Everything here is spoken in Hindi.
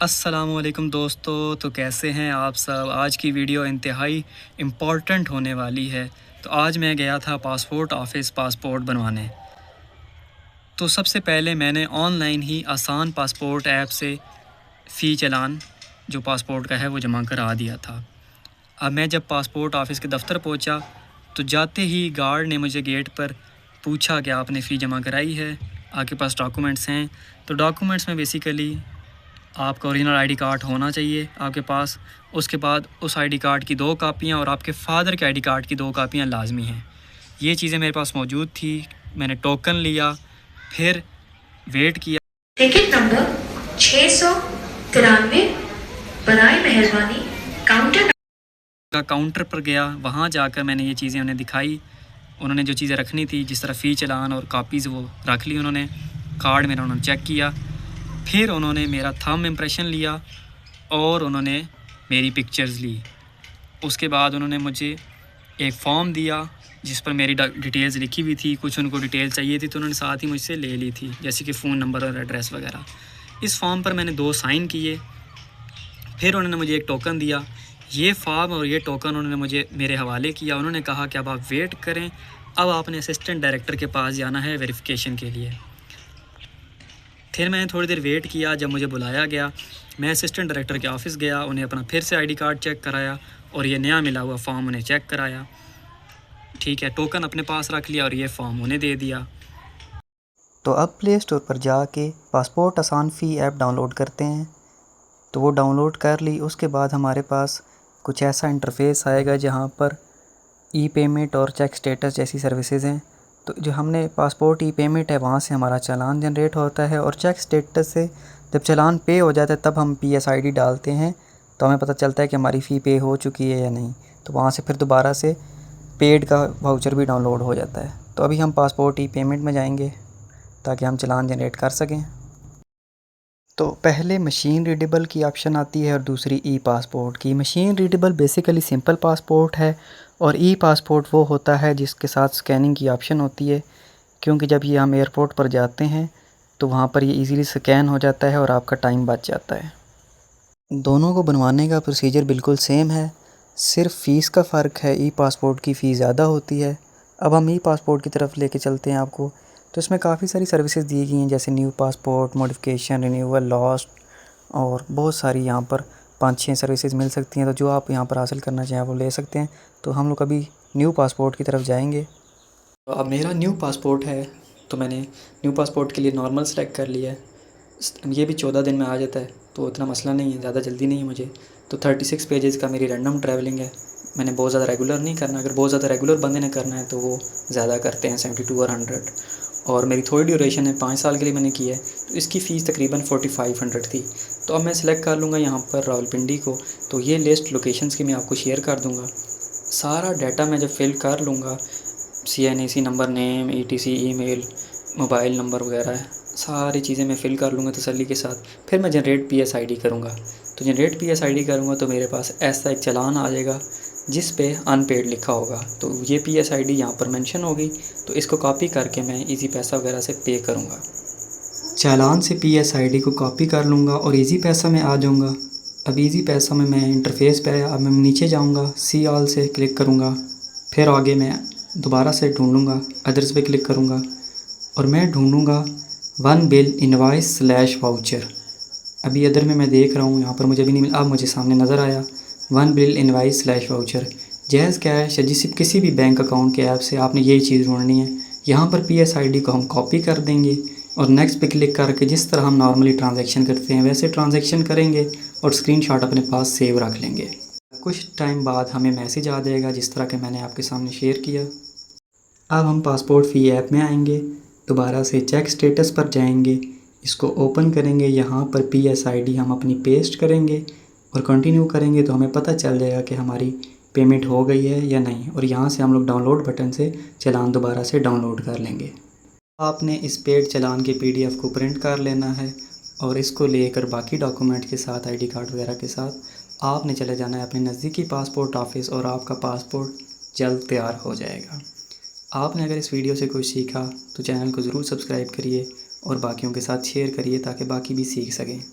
अस्सलामुअलैकुम दोस्तों, तो कैसे हैं आप सब। आज की वीडियो इंतहाई इम्पॉर्टेंट होने वाली है। तो आज मैं गया था पासपोर्ट ऑफ़िस पासपोर्ट बनवाने। तो सबसे पहले मैंने ऑनलाइन ही आसान पासपोर्ट ऐप से फ़ी चालान जो पासपोर्ट का है वो जमा करा दिया था। अब मैं जब पासपोर्ट ऑफ़िस के दफ़्तर पहुंचा तो जाते ही गार्ड ने मुझे गेट पर पूछा कि आपने फ़ी जमा कराई है, आपके पास डॉक्यूमेंट्स हैं। तो डॉक्यूमेंट्स में बेसिकली आपका ओरिजिनल आईडी कार्ड होना चाहिए आपके पास। उसके बाद उस आईडी कार्ड की 2 कापियाँ और आपके फ़ादर के आईडी कार्ड की 2 कापियाँ लाजमी हैं। ये चीज़ें मेरे पास मौजूद थी। मैंने टोकन लिया, फिर वेट किया। टिकट नंबर 693 बराए मेहरबानी काउंटर पर गया। वहाँ जाकर मैंने ये चीज़ें उन्हें दिखाई। उन्होंने जो चीज़ें रखनी थी, जिस तरह फ़ी चालान और कापीज़, वो रख ली उन्होंने। कार्ड मेरा उन्होंने चेक किया। फिर उन्होंने मेरा थंब इम्प्रेशन लिया और उन्होंने मेरी पिक्चर्स ली। उसके बाद उन्होंने मुझे एक फ़ॉर्म दिया जिस पर मेरी डिटेल्स लिखी हुई थी। कुछ उनको डिटेल चाहिए थी तो उन्होंने साथ ही मुझसे ले ली थी, जैसे कि फ़ोन नंबर और एड्रेस वगैरह। इस फॉर्म पर मैंने 2 साइन किए। फिर उन्होंने मुझे एक टोकन दिया। ये फॉर्म और ये टोकन उन्होंने मुझे मेरे हवाले किया। उन्होंने कहा कि अब आप वेट करें, अब आपने असिस्टेंट डायरेक्टर के पास जाना है वेरिफिकेशन के लिए। फिर मैंने थोड़ी देर वेट किया। जब मुझे बुलाया गया, मैं असिस्टेंट डायरेक्टर के ऑफ़िस गया। उन्हें अपना फिर से आईडी कार्ड चेक कराया और ये नया मिला हुआ फॉर्म उन्हें चेक कराया। ठीक है, टोकन अपने पास रख लिया और ये फॉर्म उन्हें दे दिया। तो अब प्ले स्टोर पर जाके पासपोर्ट आसान फ़ी ऐप डाउनलोड करते हैं। तो वो डाउनलोड कर ली। उसके बाद हमारे पास कुछ ऐसा इंटरफ़ेस आएगा जहाँ पर ई पेमेंट और चेक स्टेटस जैसी सर्विसेज हैं। तो जो हमने पासपोर्ट ई पेमेंट है वहाँ से हमारा चालान जनरेट होता है, और चेक स्टेटस से जब चालान पे हो जाता है तब हम PSID डालते हैं, तो हमें पता चलता है कि हमारी फ़ी पे हो चुकी है या नहीं। तो वहाँ से फिर दोबारा से पेड का वाउचर भी डाउनलोड हो जाता है। तो अभी हम पासपोर्ट ई पेमेंट में जाएंगे ताकि हम चालान जनरेट कर सकें। तो पहले मशीन रीडेबल की ऑप्शन आती है और दूसरी ई पासपोर्ट की। Machine readable basically simple passport है, और ई पासपोर्ट वो होता है जिसके साथ स्कैनिंग की ऑप्शन होती है, क्योंकि जब ये हम एयरपोर्ट पर जाते हैं तो वहाँ पर ये इजीली स्कैन हो जाता है और आपका टाइम बच जाता है। दोनों को बनवाने का प्रोसीजर बिल्कुल सेम है, सिर्फ फ़ीस का फ़र्क है। ई पासपोर्ट की फ़ीस ज़्यादा होती है। अब हम ई पासपोर्ट की तरफ लेके चलते हैं आपको। तो इसमें काफ़ी सारी सर्विसेज दी गई हैं, जैसे new passport, modification, renewal, lost, और बहुत सारी यहाँ पर 5-6 सर्विसेज मिल सकती हैं। तो जो आप यहाँ पर हासिल करना चाहें वो ले सकते हैं। तो हम लोग अभी न्यू पासपोर्ट की तरफ जाएंगे। तो अब मेरा न्यू पासपोर्ट है, तो मैंने न्यू पासपोर्ट के लिए नॉर्मल सेलेक्ट कर लिया है। ये भी 14 दिन में आ जाता है, तो इतना मसला नहीं है, ज़्यादा जल्दी नहीं है मुझे। तो 36 पेजेस का मेरी रैंडम ट्रैवलिंग है। मैंने बहुत ज़्यादा रेगुलर नहीं करना। अगर बहुत ज़्यादा रेगुलर बंदे ने करना है तो वो ज़्यादा करते हैं, 72 और 100। और मेरी थोड़ी ड्यूरेशन है, 5 साल के लिए मैंने किया है, तो इसकी फ़ीस तकरीबन 4500 थी। तो अब मैं सिलेक्ट कर लूँगा यहाँ पर रावलपिंडी को। तो ये लिस्ट लोकेशंस की मैं आपको शेयर कर दूँगा। सारा डाटा मैं जब फिल कर लूँगा, CNAC number, name, ETC, email, mobile number वगैरह, सारी चीज़ें मैं फ़िल कर लूँगा तसल्ली के साथ। फिर मैं जनरेट PSID करूँगा। तो जनरेट PSID करूँगा तो मेरे पास ऐसा एक चालान आ जाएगा जिस पे अनपेड लिखा होगा। तो ये PSID यहाँ पर मेंशन होगी, तो इसको कॉपी करके मैं इजी पैसा वगैरह से पे करूँगा। चालान से PSID को कॉपी कर लूँगा और इजी पैसा में आ जाऊँगा। अब इजी पैसा में मैं इंटरफेस पे अब मैं नीचे जाऊँगा, सी ऑल से क्लिक करूँगा। फिर आगे मैं दोबारा से ढूँढूँगा, अदर्स पे क्लिक करूँगा और मैं ढूँढूँगा one bill invoice slash voucher. अभी अदर में मैं देख रहा हूँ, यहाँ पर मुझे भी नहीं मिला। अब मुझे सामने नज़र आया one bill invoice slash voucher. Jazz cash या किसी भी बैंक अकाउंट के ऐप से आपने यही चीज़ ढूंढनी है। यहाँ पर PSID को हम कॉपी कर देंगे और नेक्स्ट पे क्लिक करके जिस तरह हम नॉर्मली ट्रांजैक्शन करते हैं वैसे ट्रांजैक्शन करेंगे और स्क्रीनशॉट अपने पास सेव रख लेंगे। कुछ टाइम बाद हमें मैसेज आ जाएगा जिस तरह के मैंने आपके सामने शेयर किया। अब हम पासपोर्ट फ़ी ऐप में आएंगे, दोबारा से चेक स्टेटस पर जाएंगे, इसको ओपन करेंगे। यहाँ पर PSID हम अपनी पेस्ट करेंगे और कंटिन्यू करेंगे तो हमें पता चल जाएगा कि हमारी पेमेंट हो गई है या नहीं। और यहाँ से हम लोग डाउनलोड बटन से चालान दोबारा से डाउनलोड कर लेंगे। आपने इस पेड चालान की PDF को प्रिंट कर लेना है और इसको लेकर बाकी डॉक्यूमेंट के साथ, ID कार्ड वगैरह के साथ आपने चले जाना है अपने नज़दीकी पासपोर्ट ऑफ़िस और आपका पासपोर्ट जल्द तैयार हो जाएगा। आपने अगर इस वीडियो से कुछ सीखा तो चैनल को ज़रूर सब्सक्राइब करिए और बाकियों के साथ शेयर करिए ताकि बाकी भी सीख सकें।